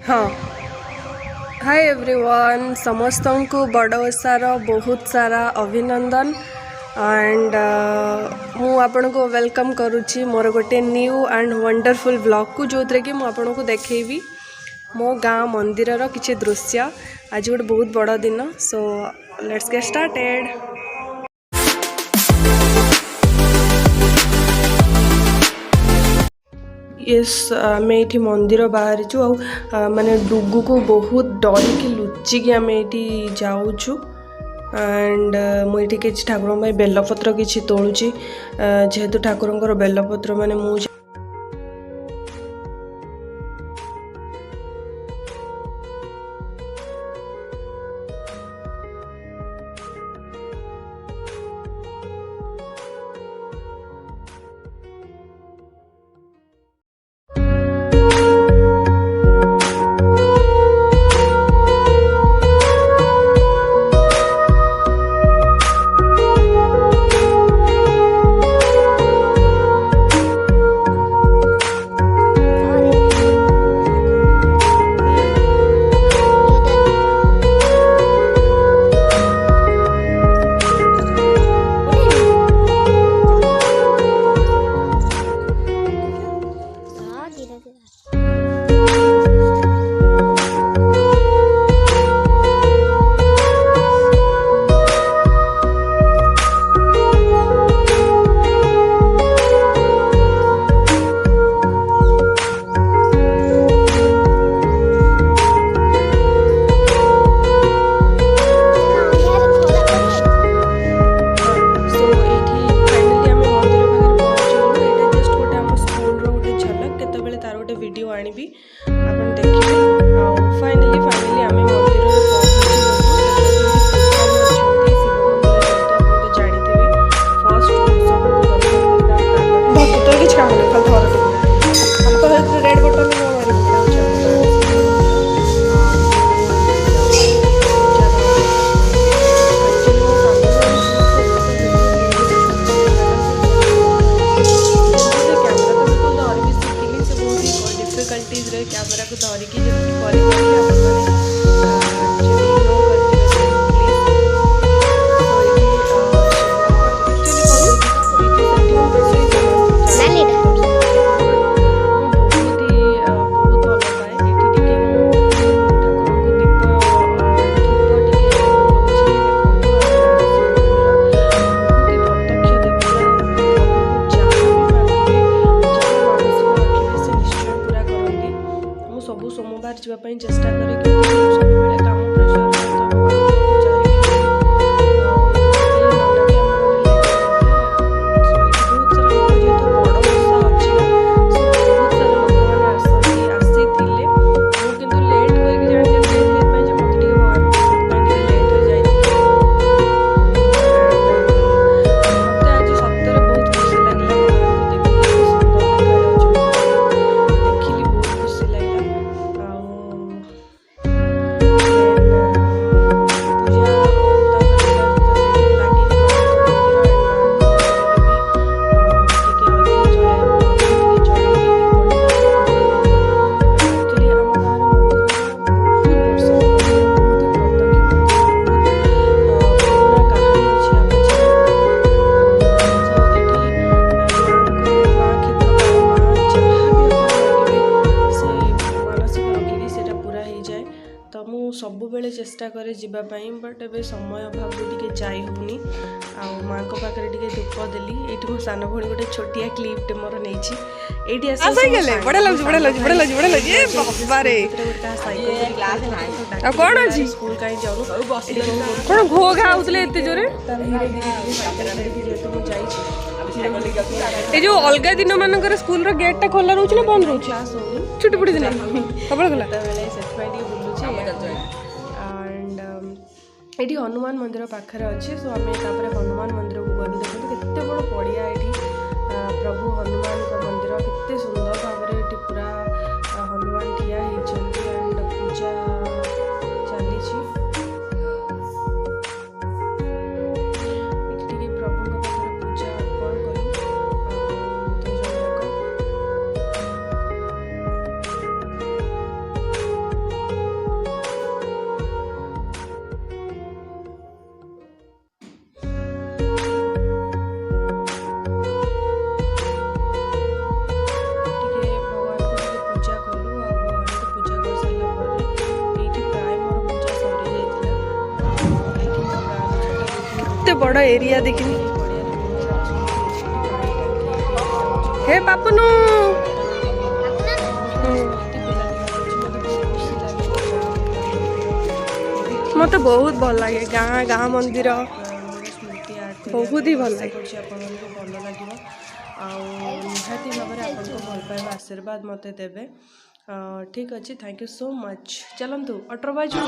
हाँ hi everyone समस्त को बड़ ओसार बहुत सारा अभिनंदन एंड मु आपण को वेलकम करुच्ची मोर गोटे न्यू एंड वंडरफुल ब्लॉग को जो थे कि मुझे को देखी मो गाँ मंदिर किसी दृश्य आज गोटे बहुत बड़ दिन so let's get started. Yes आम ये मंदिर बाहरी माने डुगु को बहुत डरिकी लुचिकी आम ये जाऊँ एंड मुझे किसी ठाकुर बेलपत्र किसी तोलुची जेहेतु ठाकुर बेलपत्र माने मुझे वीडियो आनिबी आपण देखिए फाइनली आम मंदिर जानते फर्स्ट रेड बटन कैमरा को धरिकी सबु सोमवार जावाई चेष्टा करे सब काम सबु बेले चेष्टा करे जीवाई बट ए समय अभाव टे जाई होनी माँ को पाखे टे धूप देली ये मो सान भौणी गोटे छोटिया क्लिप्टे मोर नहीं स्कूल कहीं जाऊँ घो घाऊले एत जोरे ये जो अलग दिन मानकर स्कूल रो गेट टा खोला रोच ना बंद रोच छुट्टी पुटी दिन खबर गला एटी हनुमान मंदिर पाखे अच्छे सो आम हनुमान मंदिर को गलु देखते केते बड़ पड़िया ये प्रभु हनुमान मंदिर केते सुंदर भाव में पूरा हनुमान ठिया होती एंड पूजा चली प्रभु पूजा अर्पण कलु बड़ एरिया देखनी हे पापनू मत बहुत भल लगे गाँ गाँ मंदिर बहुत ही भल लगे भल लगे निहाती भाव में आपको भल पाइबा आशीर्वाद मत देवे ठीक अच्छे थैंक यू सो मच चलतु 18 बाजू